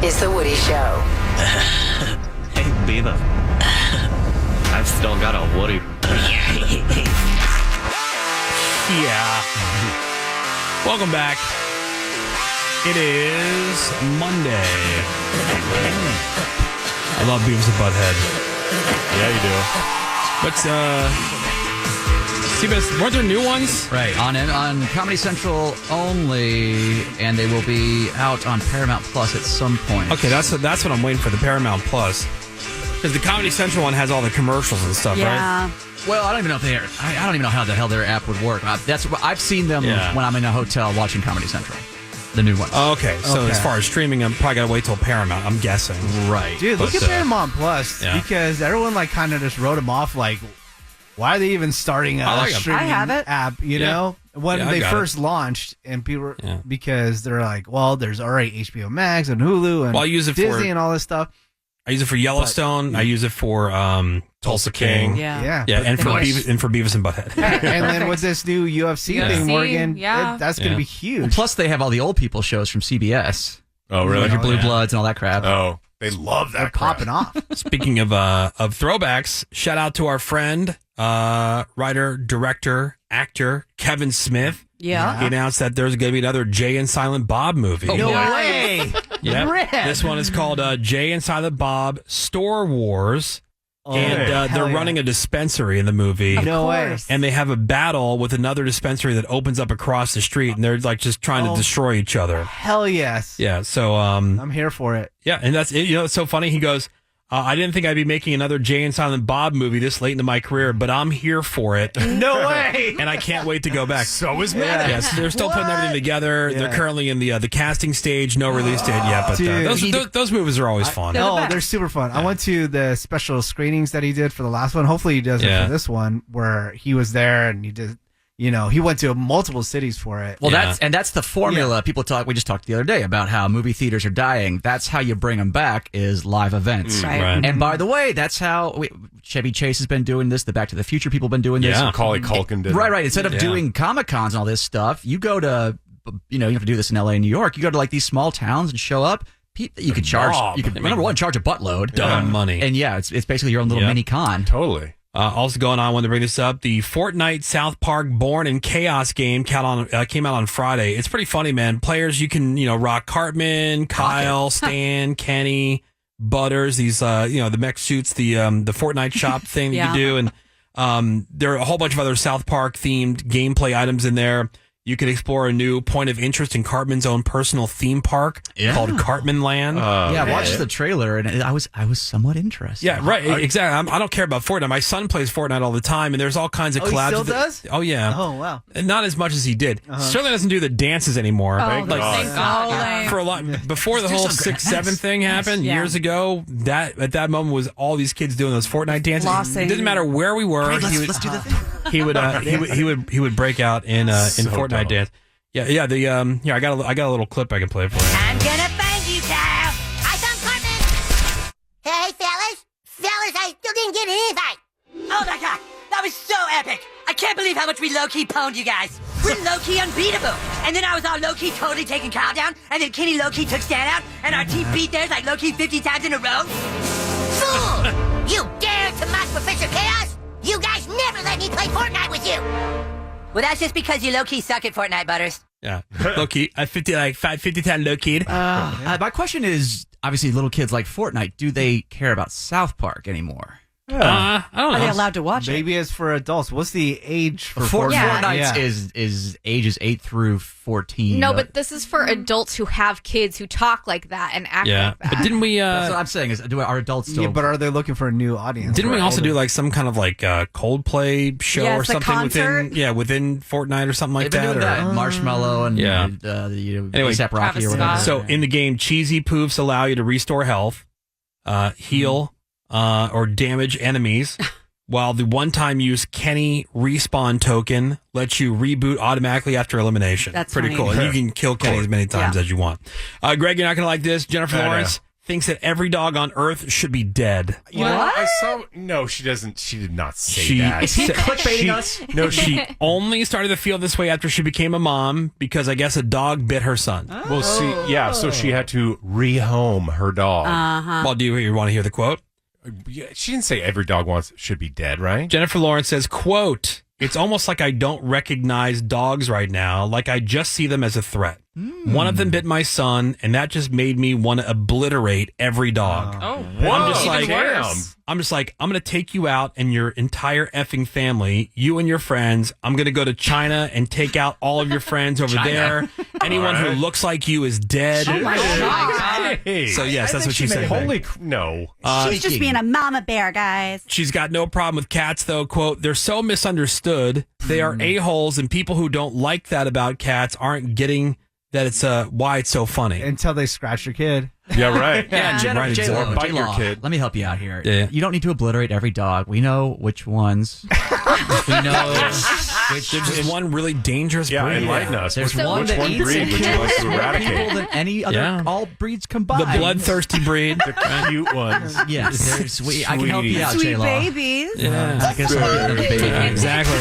is The Woody Show. Hey, Beaver. I've still got a Woody. Yeah. Welcome back. It is Monday. I love Beavis and Butthead. Yeah, you do. What's CBS? Weren't there new ones? Right, on Comedy Central only, and they will be out on Paramount Plus at some point. Okay, that's what I'm waiting for, the Paramount Plus. Because the Comedy Central one has all the commercials and stuff, right? Well, I don't even know if they are. I don't even know how the hell their app would work. I've seen them when I'm in a hotel watching Comedy Central. The new ones. Oh, okay. So as far as streaming, I'm probably got to wait till Paramount, I'm guessing. Right. Dude, look at Paramount Plus because everyone kind of just wrote them off why are they even starting a streaming app, you know? When they first launched and people were, because they're like, well, there's already HBO Max and Hulu and I use it Disney and all this stuff. I use it for Yellowstone. I use it for Tulsa King. Yeah. And for Beavis and Butthead. And then with this new UFC thing, Morgan, that's going to be huge. Well, plus, they have all the old people shows from CBS. Oh, really? Like your Blue Bloods and all that crap. Oh, they love that. They're popping off. Speaking of throwbacks, shout out to our friend, writer, director, actor, Kevin Smith. Yeah. He announced that there's going to be another Jay and Silent Bob movie. No way. Yeah. This one is called Jay and Silent Bob Store Wars. They're running a dispensary in the movie. No way. And they have a battle with another dispensary that opens up across the street, and they're just trying to destroy each other. Hell yes. Yeah. So I'm here for it. Yeah, and that's it. It's so funny. He goes, I didn't think I'd be making another Jay and Silent Bob movie this late into my career, but I'm here for it. No way. And I can't wait to go back. So is Matt. Yes, they're still putting everything together. Yeah. They're currently in the casting stage. No release date yet, but those movies are always fun. They're super fun. I went to the special screenings that he did for the last one. Hopefully he does it for this one, where he was there and he did. He went to multiple cities for it. Well, that's the formula. People talk. We just talked the other day about how movie theaters are dying. That's how you bring them back is live events. Right. And by the way, that's how Chevy Chase has been doing this. The Back to the Future people have been doing this. Macaulay Culkin did. Right. Instead of doing Comic-Cons and all this stuff, you go to, you have to do this in LA and New York. You go to these small towns and show up. You could charge. You could number one charge a buttload, dumb money, and it's basically your own little mini con. Totally. Also going on, I wanted to bring this up. The Fortnite South Park Born in Chaos game came out on Friday. It's pretty funny, man. Players, you can, rock Cartman, Kyle, Stan, Kenny, Butters, these, the mech suits, the Fortnite shop thing that you can do. And there are a whole bunch of other South Park themed gameplay items in there. You can explore a new point of interest in Cartman's own personal theme park called Cartman Land. I watched the trailer and I was somewhat interested. Yeah, right. Exactly. I don't care about Fortnite. My son plays Fortnite all the time, and there's all kinds of collabs. He still does? Oh, yeah. Oh, wow. And not as much as he did. Certainly doesn't do the dances anymore. Oh, thank God. For a lot before the whole 6-7 thing happened years ago. That at that moment was all these kids doing those Fortnite dances. Flossing. It didn't matter where we were. Let's do the thing. He would break out in Fortnite dance. Yeah. Here I got a little clip I can play for you. I'm gonna find you, Kyle. I found Cartman. Hey, fellas, I still didn't get an invite. Oh my God, that was so epic! I can't believe how much we low-key pwned you guys. We're low-key unbeatable. And then I was all low-key totally taking Kyle down, and then Kenny low-key took Stan out, and our team beat theirs like low-key 50 times in a row. Fool! You dare to mock Professor Chaos? You guys never let me play Fortnite with you. Well, that's just because you low-key suck at Fortnite, Butters. Yeah, low-key. 50 times low-key. My question is, obviously, little kids like Fortnite, do they care about South Park anymore? I don't know. Are they allowed to watch it? Maybe it's for adults. What's the age for Fortnite? Fortnite? Is ages 8 through 14. No, but this is for adults who have kids who talk like that and act like that. But didn't we? That's what I'm saying. Are adults still? Yeah, but are they looking for a new audience? Didn't we also do some kind of Coldplay show or something within Fortnite or something like They've been that? doing that. Marshmallow and anyway, ASAP Rocky or whatever. So in the game, cheesy poofs allow you to restore health, heal, or damage enemies. While the one-time use Kenny respawn token lets you reboot automatically after elimination. That's pretty funny. cool. And you can kill Kenny as many times as you want. Greg, you're not going to like this. Jennifer Lawrence thinks that every dog on Earth should be dead. You know, I saw. No, she doesn't. She did not say that. Is he clickbaiting us? No, she only started to feel this way after she became a mom because I guess a dog bit her son. Well, see, yeah, so she had to rehome her dog. Well, do you want to hear the quote? Yeah, she didn't say every dog should be dead, right? Jennifer Lawrence says, quote, "It's almost like I don't recognize dogs right now, like I just see them as a threat. One of them bit my son, and that just made me want to obliterate every dog." I'm just like, I'm going to take you out and your entire effing family, you and your friends. I'm going to go to China and take out all of your friends over there. Anyone who looks like you is dead. Oh my God. Hey. So, yes, that's what she said. No. She's just being a mama bear, guys. She's got no problem with cats, though. Quote, "They're so misunderstood. They are a-holes, and people who don't like that about cats aren't getting that it's why it's so funny." Until they scratch your kid. Yeah, right. J-Lo, bite your kid. Let me help you out here. Yeah. You don't need to obliterate every dog. We know which ones. We know which. There's just one really dangerous breed. Enlighten us. There's Which one that one eats breed would you like to more eradicate? people than any other all breeds combined. The bloodthirsty breed. The cute ones. Yes, they're sweet. I can help you out, Sweet J-Lo. babies. Yeah. I can help you out with the baby. Exactly.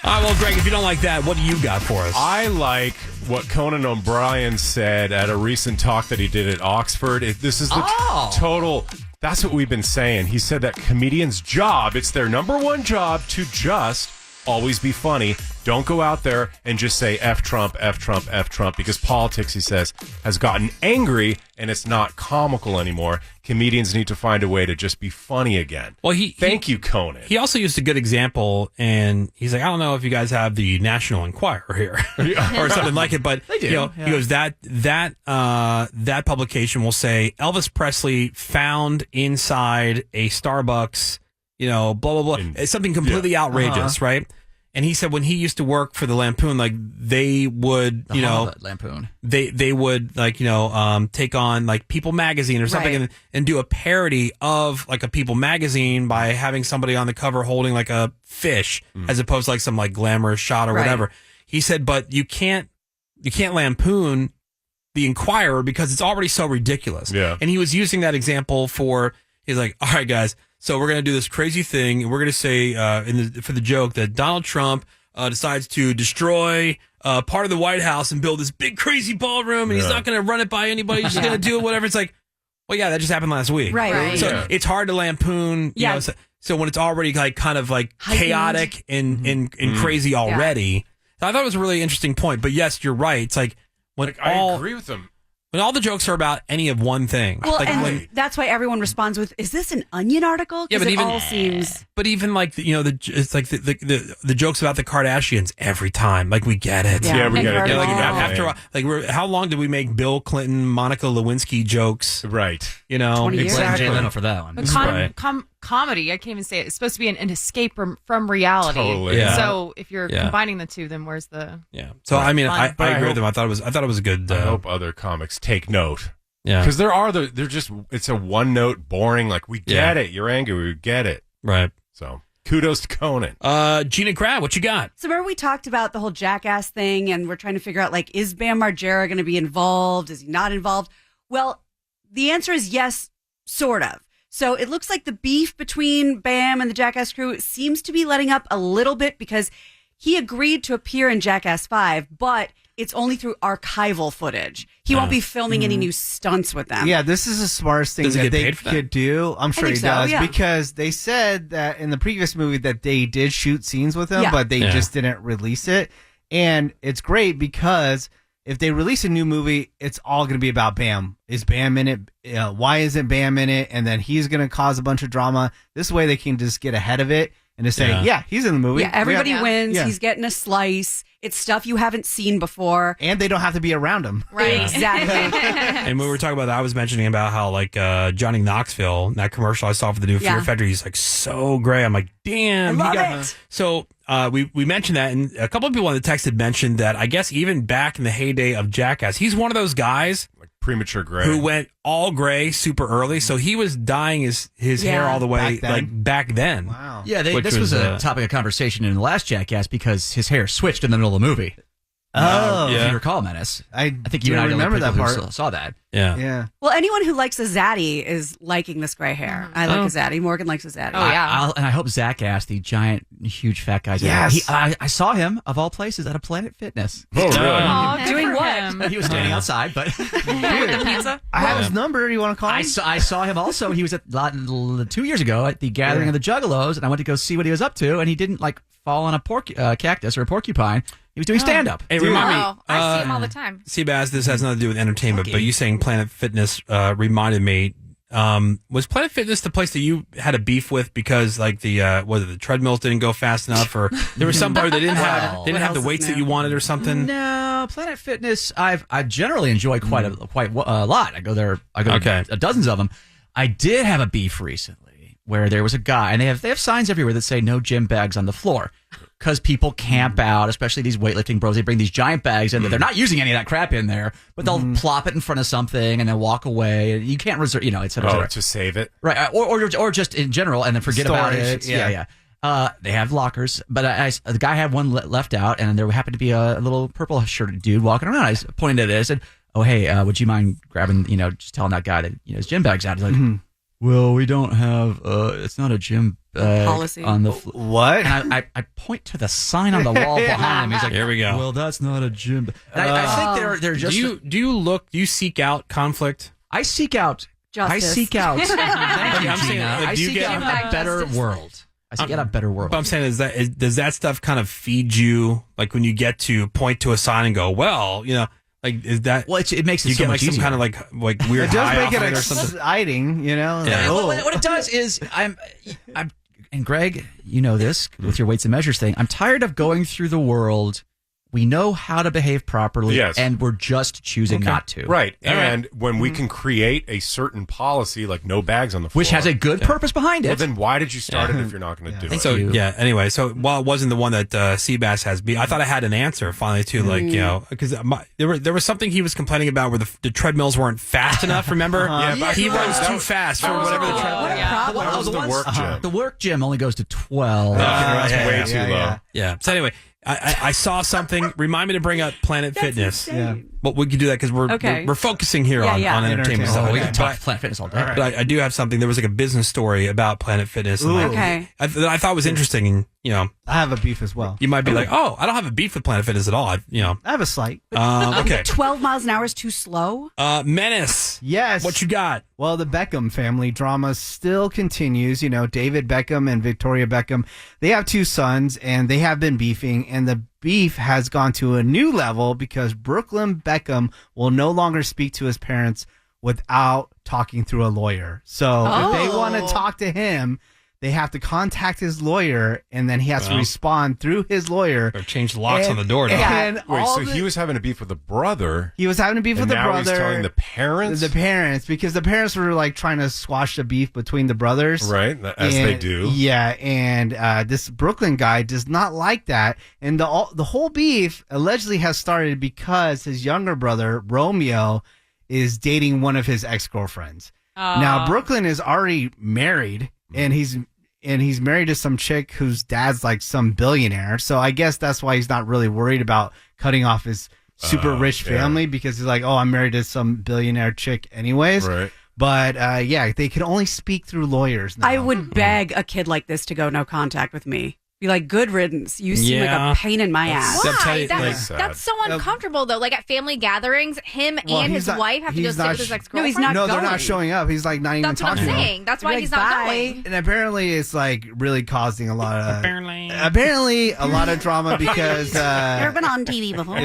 All right, well, Greg, if you don't like that, what do you got for us? I like what Conan O'Brien said at a recent talk that he did at Oxford. This is the total... That's what we've been saying. He said that comedians' job, it's their number one job to just always be funny. Don't go out there and just say F Trump, F Trump, F Trump, because politics, he says, has gotten angry and it's not comical anymore. Comedians need to find a way to just be funny again. Well, Thank you, Conan. He also used a good example, and he's like, I don't know if you guys have the National Enquirer here or something like it, but They do, you know, he goes that publication will say Elvis Presley found inside a Starbucks, you know, blah blah blah. It's something completely outrageous, right? And he said when he used to work for the Lampoon, like they would, Lampoon. They would like, take on like People Magazine or something and do a parody of like a People Magazine by having somebody on the cover holding like a fish as opposed to like some like glamorous shot or whatever. He said, but you can't lampoon the Enquirer because it's already so ridiculous. Yeah. And he was using that example he's like, all right, guys, so we're going to do this crazy thing, and we're going to say for the joke that Donald Trump decides to destroy part of the White House and build this big crazy ballroom, and he's not going to run it by anybody. He's just going to do it, whatever. It's like, well, yeah, that just happened last week. Right. So it's hard to lampoon. You know, so when it's already like kind of like chaotic and crazy already. So I thought it was a really interesting point. But yes, you're right. It's like when I agree with him. When all the jokes are about any of one thing. Well, like and that's why everyone responds with, "Is this an Onion article?" Yeah, but it even all seems. But even like it's like the jokes about the Kardashians every time. Like we get it. Yeah, we get it. Yeah, like after like how long did we make Bill Clinton, Monica Lewinsky jokes? Right. You know, 20 years. Exactly. Jay Leno for that one. But comedy, I can't even say it. It's supposed to be an escape from reality. Totally. Yeah. So if you're combining the two, then where's the So I mean, fun? I agree with them. I thought it was a good. I hope other comics take note. Yeah, because they're just it's a one note boring. Like we get it. You're angry. We get it. Right. So kudos to Conan. Gina Crab, what you got? So remember we talked about the whole Jackass thing, and we're trying to figure out, like, is Bam Margera going to be involved? Is he not involved? Well, the answer is yes, sort of. So it looks like the beef between Bam and the Jackass crew seems to be letting up a little bit because he agreed to appear in Jackass 5, but it's only through archival footage. He won't be filming any new stunts with them. Yeah, this is the smartest thing that they could do. I'm sure he does, because they said that in the previous movie that they did shoot scenes with him, but they just didn't release it. And it's great because if they release a new movie, it's all going to be about Bam. Is Bam in it? Why isn't Bam in it? And then he's going to cause a bunch of drama. This way they can just get ahead of it and just say, he's in the movie. Yeah, everybody wins. Yeah. He's getting a slice. It's stuff you haven't seen before. And they don't have to be around him. Right, exactly. And when we were talking about that, I was mentioning about how, like, Johnny Knoxville, that commercial I saw for the new Fear Factory, he's, like, so great. I'm like, damn. I love it. So we mentioned that, and a couple of people on the text had mentioned that, I guess, even back in the heyday of Jackass, he's one of those guys premature gray who went all gray super early, so he was dyeing his hair all the way back then. Wow. Yeah, this was a topic of conversation in the last Jackass because his hair switched in the middle of the movie. Oh, if you recall, Menace. I think you do and I remember that part. saw that. Yeah. Well, anyone who likes a zaddy is liking this gray hair. I like a zaddy. Morgan likes a zaddy. Oh, yeah. And I hope Zach asked the giant, huge, fat guy. Yes. I saw him, of all places, at a Planet Fitness. Oh, really? Oh, Doing what? He was standing outside, but the pizza. I have his number. You want to call him? I saw him also. He was at 2 years ago at the Gathering of the Juggalos, and I went to go see what he was up to, and he didn't fall on a cactus or a porcupine. He was doing stand-up. Hey, remind me. I see him all the time. Seabass, this has nothing to do with entertainment, but you saying Planet Fitness reminded me. Was Planet Fitness the place that you had a beef with because like the treadmills didn't go fast enough, or there was some part they didn't have the weights that you wanted or something? No, Planet Fitness I generally enjoy quite a lot. I go there dozens of them. I did have a beef recently where there was a guy, and they have signs everywhere that say no gym bags on the floor. Because people camp out, especially these weightlifting bros. They bring these giant bags in that they're not using any of that crap in there, but they'll plop it in front of something and then walk away. You can't reserve, et cetera, et cetera. To save it. Right. Or just in general and then forget about it. Yeah. They have lockers, but the guy had one left out, and there happened to be a little purple shirted dude walking around. I pointed at it. I said, "Oh, hey, would you mind grabbing, just telling that guy that his gym bag's out?" He's like, "Well, we don't have. It's not a gym policy on the what?" And I point to the sign on the wall behind him. He's like, "Here we go." Well, that's not a gym. I think they're just. Do you seek out conflict? I seek out. Justice. I seek out. Thank you, I'm saying, Gina. like, I do you seek get out a better world. I seek out a better world. But I'm saying does that stuff kind of feed you, like when you get to point to a sign and go, well, like is that? Well, it makes it you so get much like easier. some kind of like weird. It does high make off it or something. exciting, Yeah. Well, what it does is I'm and Greg, you know this with your weights and measures thing. I'm tired of going through the world. We know how to behave properly, and we're just choosing not to. Right. And when we can create a certain policy, like no bags on the floor. Which has a good purpose behind it. Well, then why did you start it if you're not going to do it? So, anyway, so while it wasn't the one that Seabass has, I thought I had an answer finally, too, because there was something he was complaining about where the treadmills weren't fast enough, remember? He runs too fast for whatever the treadmill. That was the work gym. The work gym only goes to 12. That's way too low. Yeah. So anyway, I saw something. Remind me to bring up Planet Fitness. Insane. But we can do that because we're focusing here on entertainment stuff. We can talk Planet Fitness all day. But I do have something. There was like a business story about Planet Fitness. And that I thought was interesting. And, I have a beef as well. You might be like, oh, I don't have a beef with Planet Fitness at all. I have a slight. Okay. 12 miles an hour is too slow? Menace. Yes. What you got? Well, the Beckham family drama still continues. David Beckham and Victoria Beckham, they have 2 sons, and they have been beefing, and the beef has gone to a new level because Brooklyn Beckham will no longer speak to his parents without talking through a lawyer. So if they want to talk to him, they have to contact his lawyer, and then he has to respond through his lawyer. Or change the locks on the door. Wait, so he was having a beef with the brother. He was having a beef with the brother. He's telling the parents? The parents, because the parents were like trying to squash the beef between the brothers. Right, as they do. Yeah, and this Brooklyn guy does not like that. And the whole beef allegedly has started because his younger brother, Romeo, is dating one of his ex-girlfriends. Now, Brooklyn is already married, and he's married to some chick whose dad's like some billionaire. So I guess that's why he's not really worried about cutting off his super rich family, because he's like, oh, I'm married to some billionaire chick anyways. Right. But they can only speak through lawyers now. I would beg a kid like this to go no contact with me. Be like, good riddance. You seem like a pain in my ass. Why? That's so uncomfortable, though. Like at family gatherings, him and his wife have to go sit with his ex-girlfriend. No, he's not No, going. they're not showing up. He's like not even That's what talking I'm to them. saying. That's why Like, he's not bye. going. And apparently it's like really causing a lot of apparently a lot of drama because Never been on TV before.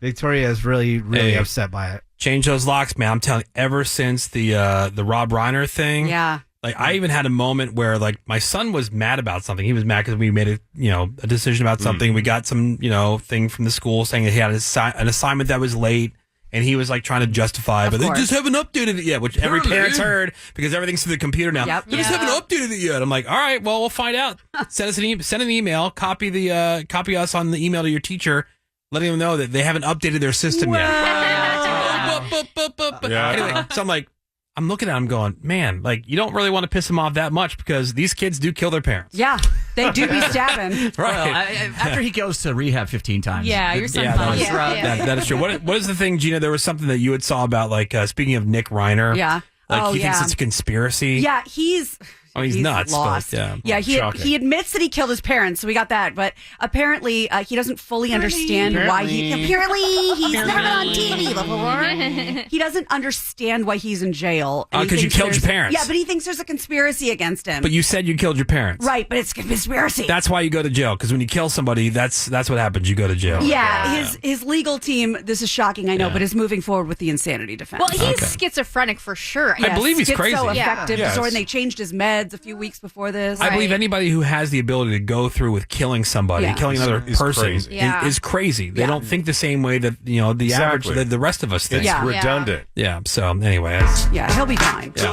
Victoria is really upset by it. Change those locks, man. I'm telling you, ever since the Rob Reiner thing. Yeah. Like I even had a moment where like my son was mad about something. He was mad because we made a decision about something. We got some thing from the school saying that he had an assignment that was late, and he was like trying to justify, but they just haven't updated it yet, which every parent's heard because everything's through the computer now. Yep. They just haven't updated it yet. I'm like, all right, well we'll find out. Send us send an email, copy us on the email to your teacher, letting them know that they haven't updated their system yet. Anyway, so I'm looking at him going, man, like you don't really want to piss them off that much because these kids do kill their parents. Yeah. They do be stabbing. Right. Well, after he goes to rehab 15 times. Yeah, your son that is true. What is the thing, Gina? There was something that you had saw about, like, speaking of Nick Reiner. Yeah. Like, he thinks it's a conspiracy. Yeah, he's nuts. Lost. But, yeah, he admits that he killed his parents, so we got that. But apparently, he doesn't fully understand why he's never been on TV before. He doesn't understand why he's in jail. Because you killed your parents. Yeah, but he thinks there's a conspiracy against him. But you said you killed your parents. Right, but it's a conspiracy. That's why you go to jail, because when you kill somebody, that's what happens. You go to jail. Yeah, his legal team, this is shocking, I know, but is moving forward with the insanity defense. Well, he's schizophrenic for sure. I believe he's crazy. Schizoaffective disorder, and they changed his meds a few weeks before this. I believe anybody who has the ability to go through with killing somebody, killing another person, is crazy. They don't think the same way that the average, the rest of us think. It's redundant. Yeah. So anyway, he'll be fine. Yeah.